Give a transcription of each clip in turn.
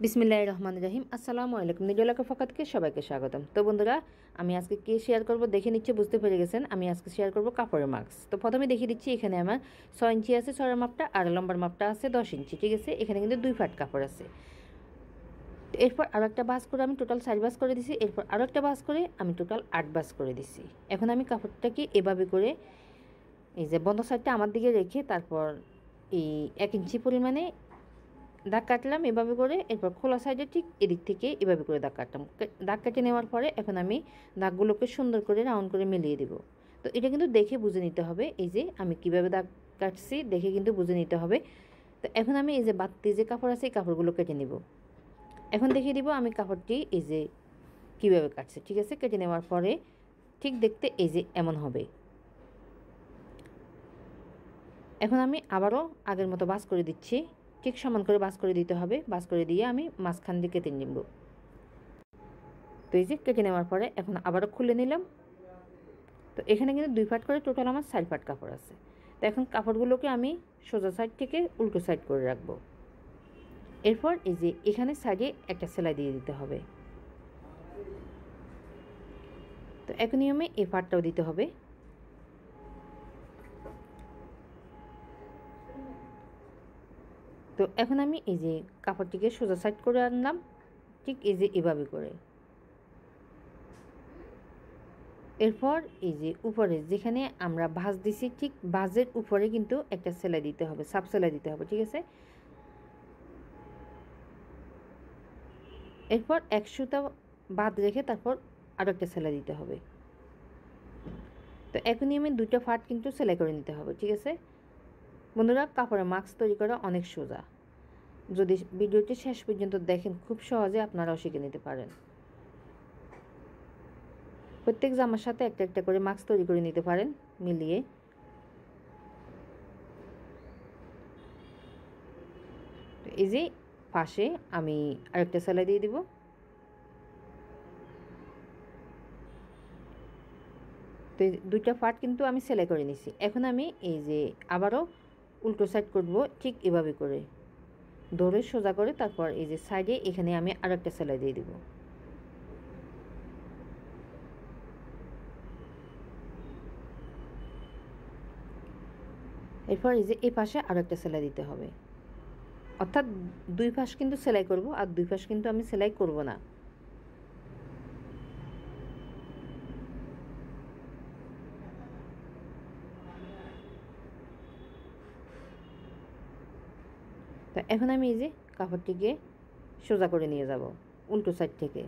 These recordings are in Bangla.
বিসমিল্লাহির রহমানির রহিম। আসসালামু আলাইকুম। নিজলাকে ফকাতকে সবাইকে স্বাগতম। তো বন্ধুরা, আমি আজকে কি শেয়ার করব দেখে নিচ্ছে, বুঝতে পেরে গেছেন। আমি আজকে শেয়ার করব কাপড়ের মাস্ক। তো প্রথমে দেখিয়ে দিচ্ছি, এখানে আমার 6 ইঞ্চি আছে ছড়ার মাপটা, আর লম্বার মাপটা আছে 10 ইঞ্চি। ঠিক আছে, এখানে কিন্তু 2 ফাট কাপড় আছে। এরপর আরও একটা বাস করে আমি টোটাল 4 বাস করে দিছি। এরপর আরও একটা বাস করে আমি টোটাল 8 বাস করে দিছি। এখন আমি কাপড়টাকে এভাবে করে এই যে বন্ধ সাইডটা আমার দিকে রেখে তারপর এই 1 ইঞ্চি পরিমাণে দাগ কাটলাম এভাবে করে। এরপর খোলা সাইডে ঠিক এদিক থেকে এভাবে করে দাগ কাটলাম। দাগ কেটে নেওয়ার পরে এখন আমি দাগগুলোকে সুন্দর করে রাউন্ড করে মিলিয়ে দেব। তো এটা কিন্তু দেখে বুঝে নিতে হবে, এই যে আমি কিভাবে দাগ কাটছি দেখে কিন্তু বুঝে নিতে হবে। তো এখন আমি এই যে বাড়তি যে কাপড় আছে এই কাপড়গুলো কেটে নেব। এখন দেখিয়ে দিব আমি কাপড়টি এই যে কীভাবে কাটছি। ঠিক আছে, কেটে নেওয়ার পরে ঠিক দেখতে এই যে এমন হবে। এখন আমি আবারও আগের মতো বাস করে দিচ্ছি। ঠিক সমান করে বাস করে দিতে হবে। বাস করে দিয়ে আমি মাঝখান দিয়ে কেটে নেব। তো এই যে কেটে নেওয়ার পরে এখন আবারও খুলে নিলাম। তো এখানে কিন্তু 2 ফাট করে টোটাল আমার 4 ফাট কাপড় আছে। তো এখন কাপড়গুলোকে আমি সোজা সাইড থেকে উল্টো সাইড করে রাখবো। এরপর এই যে এখানে সাইডে একটা সেলাই দিয়ে দিতে হবে। তো একই নিয়মে এই ফাটটাও দিতে হবে। তো এখন আমি এই যে কাপড়টিকে সোজা সাইড করে আনলাম, ঠিক এই যে এভাবে করে। এরপর এই যে উপরে যেখানে আমরা ভাঁজ দিছি ঠিক ভাঁজের উপরে কিন্তু একটা সেলাই দিতে হবে, সাব সেলাই দিতে হবে। ঠিক আছে, এরপর 1 সুতা বাদ রেখে তারপর আরও একটা সেলাই দিতে হবে। তো একই নিয়মে 2টা ফাট কিন্তু সেলাই করে নিতে হবে। ঠিক আছে বন্ধুরা, কাপড়ের মাস্ক তৈরি করা অনেক সোজা। যদি ভিডিওটি শেষ পর্যন্ত দেখেন খুব সহজে আপনারাও শিখে নিতে পারেন। প্রত্যেক জামার সাথে একটা একটা করে মাস্ক তৈরি করে নিতে পারেন মিলিয়ে। তো এই যে পাশে আমি আরেকটা সেলাই দিয়ে দিব। তো 2টা ফাট কিন্তু আমি সেলাই করে নিছি। এখন আমি এই যে আবারও উল্টো সাইড করব, ঠিক এভাবে করে ধরে সোজা করে তারপর এই যে সাইডে এখানে আমি আরেকটা সেলাই দিয়ে দিব। এরপর এই যে এই পাশে আরেকটা সেলাই দিতে হবে। অর্থাৎ 2 পাশ কিন্তু সেলাই করব, আর 2 পাশ কিন্তু আমি সেলাই করব না। তো এখন আমি এই যে কাপড়টিকে সোজা করে নিয়ে যাব উল্টো সাইড থেকে।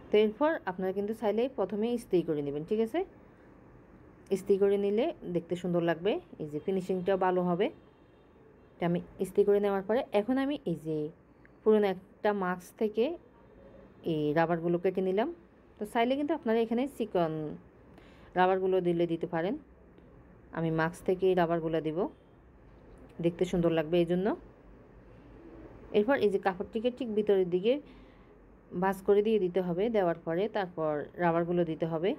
তো এরপর আপনারা কিন্তু চাইলে প্রথমে ইস্ত্রি করে নেবেন। ঠিক আছে, ইস্ত্রি করে নিলে দেখতে সুন্দর লাগবে, এই যে ফিনিশিংটাও ভালো হবে। তো আমি ইস্ত্রি করে নেওয়ার পরে এখন আমি এই যে পুরনো একটা মাস্ক থেকে এই রাবারগুলো কেটে নিলাম। তো চাইলে কিন্তু আপনারা এখানে চিকন রাবারগুলো দিতে পারেন। আমি মাস্ক থেকে এই রাবারগুলো দিব, দেখতে সুন্দর লাগবে এই জন্য। এরপর এই যে কাপড়টিকে ঠিক ভিতরের দিকে ভাঁজ করে দিয়ে দিতে হবে। দেওয়ার পরে তারপর রাবারগুলো দিতে হবে।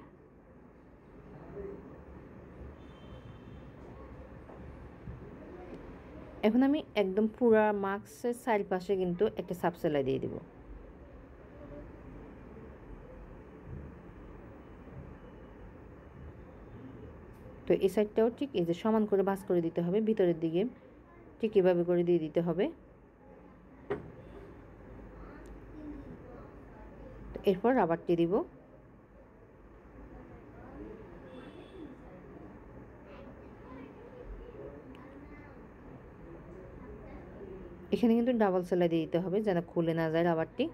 এখন আমি একদম পুরা মাস্কের চারপাশে কিন্তু একটা সাব সেলাই দিয়ে দিব। তো এই সাইডটাও ঠিক এই যে সমান করে ভাঁজ করে দিতে হবে, ভিতরের দিকে ঠিক এভাবে করে দিয়ে দিতে হবে। তো এরপর রাবারটি দিব। এখানে কিন্তু ডাবল সেলাই দিয়ে দিতে হবে যেন খুলে না যায় রাবারটি।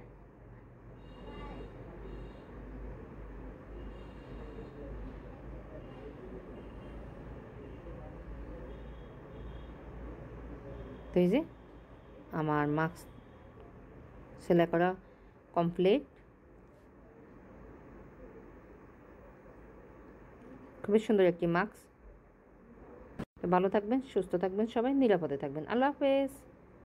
তো এই যে আমার মাস্ক সেলাই করা কমপ্লিট। খুবই সুন্দর একটি মাস্ক। ভালো থাকবেন, সুস্থ থাকবেন, সবাই নিরাপদে থাকবেন। আল্লাহ হাফেজ।